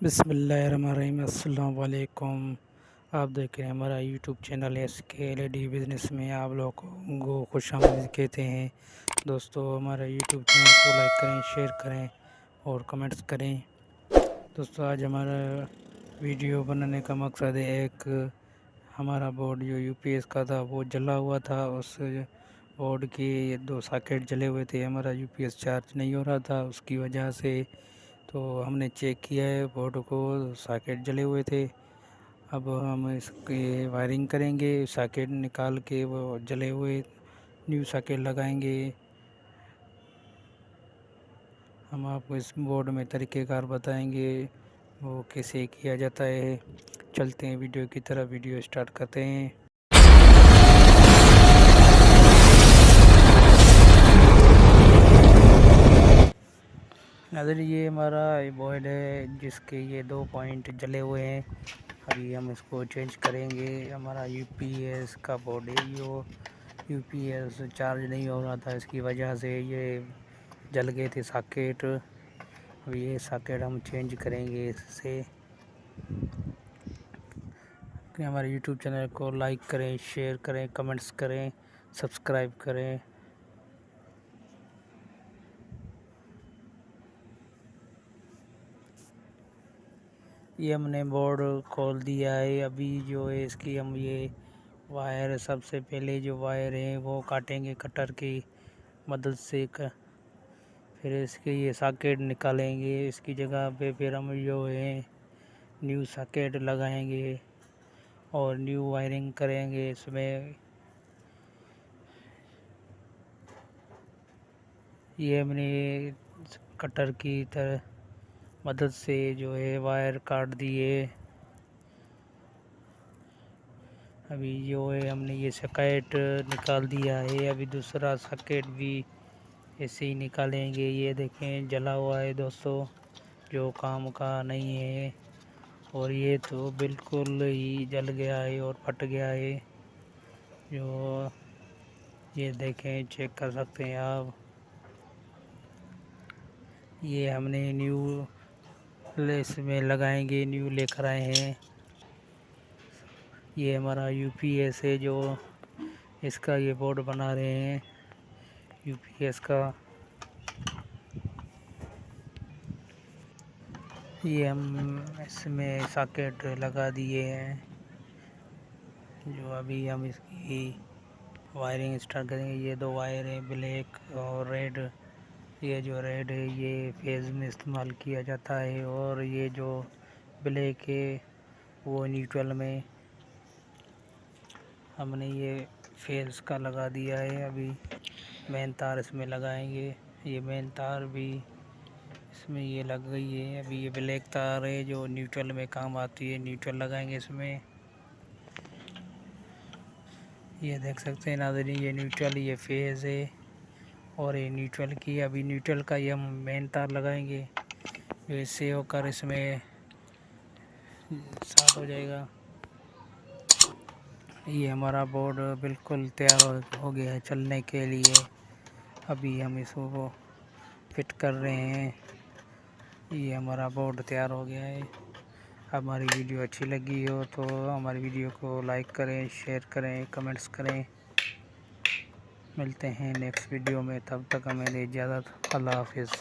बिस्मिल्लाहिर्रहमानिर्रहीम। अस्सलाम वालेकुम। आप देख रहे हैं हमारा YouTube channel SK LED business में आप लोगों को खुशामदीद कहते हैं। दोस्तों, हमारा यूट्यूब चैनल को लाइक करें, शेयर करें और कमेंट्स करें। दोस्तों, आज हमारा वीडियो बनाने का मकसद है, एक हमारा बोर्ड जो UPS का था वो जला हुआ था। उस बोर्ड के 2 सॉकेट जले हुए थे। हमारा UPS चार्ज नहीं हो रहा था, उसकी वजह से तो हमने चेक किया है बोर्ड को, सॉकेट जले हुए थे। अब हम इसकी वायरिंग करेंगे, सॉकेट निकाल के वो जले हुए न्यू सॉकेट लगाएंगे। हम आपको इस बोर्ड में तरीक़ेकार बताएंगे वो कैसे किया जाता है। चलते हैं वीडियो की तरफ, वीडियो स्टार्ट करते हैं। नाज़रीन, ये हमारा बोर्ड है जिसके ये 2 पॉइंट जले हुए हैं। अभी हम इसको चेंज करेंगे। हमारा UPS का बोर्ड है, यो UPS चार्ज नहीं हो रहा था, इसकी वजह से ये जल गए थे सॉकेट। अब ये सॉकेट हम चेंज करेंगे इससे। हमारे यूट्यूब चैनल को लाइक करें, शेयर करें, कमेंट्स करें, सब्सक्राइब करें। ये हमने बोर्ड खोल दिया है। अभी जो है इसकी हम ये वायर, सबसे पहले जो वायर है वो काटेंगे कटर की मदद से। फिर इसके ये सॉकेट निकालेंगे। इसकी जगह पे फिर हम जो है न्यू सॉकेट लगाएंगे और न्यू वायरिंग करेंगे इसमें। ये हमने कटर की तरह मदद से जो है वायर काट दिए। अभी जो है हमने ये सॉकेट निकाल दिया है। अभी दूसरा सॉकेट भी ऐसे ही निकालेंगे। ये देखें जला हुआ है दोस्तों, जो काम का नहीं है। और ये तो बिल्कुल ही जल गया है और फट गया है। जो ये देखें, चेक कर सकते हैं आप। ये हमने न्यू लेस में लगाएंगे, न्यू लेकर आए हैं। ये हमारा UPS है जो इसका ये बोर्ड बना रहे हैं UPS का। ये हम इसमें सॉकेट लगा दिए हैं। जो अभी हम इसकी वायरिंग स्टार्ट करेंगे। ये 2 वायर हैं, ब्लैक और रेड। ये जो रेड है ये फेज़ में इस्तेमाल किया जाता है और ये जो ब्लैक है वो न्यूट्रल में। हमने ये फेज़ का लगा दिया है। अभी मेन तार इसमें लगाएंगे। ये मेन तार भी इसमें ये लग गई है। अभी ये ब्लैक तार है जो न्यूट्रल में काम आती है, न्यूट्रल लगाएंगे इसमें। ये देख सकते हैं नाज़रीन, ये न्यूट्रल, ये फेज़ है और ये न्यूट्रल की। अभी न्यूट्रल का ये हम मेन तार लगाएंगे जो इससे होकर इसमें साफ हो जाएगा। ये हमारा बोर्ड बिल्कुल तैयार हो गया है चलने के लिए। अभी हम इसको फिट कर रहे हैं। ये हमारा बोर्ड तैयार हो गया है। हमारी वीडियो अच्छी लगी हो तो हमारी वीडियो को लाइक करें, शेयर करें, कमेंट्स करें। मिलते हैं नेक्स्ट वीडियो में, तब तक हमें इजाज़त। अल्लाह हाफिज़।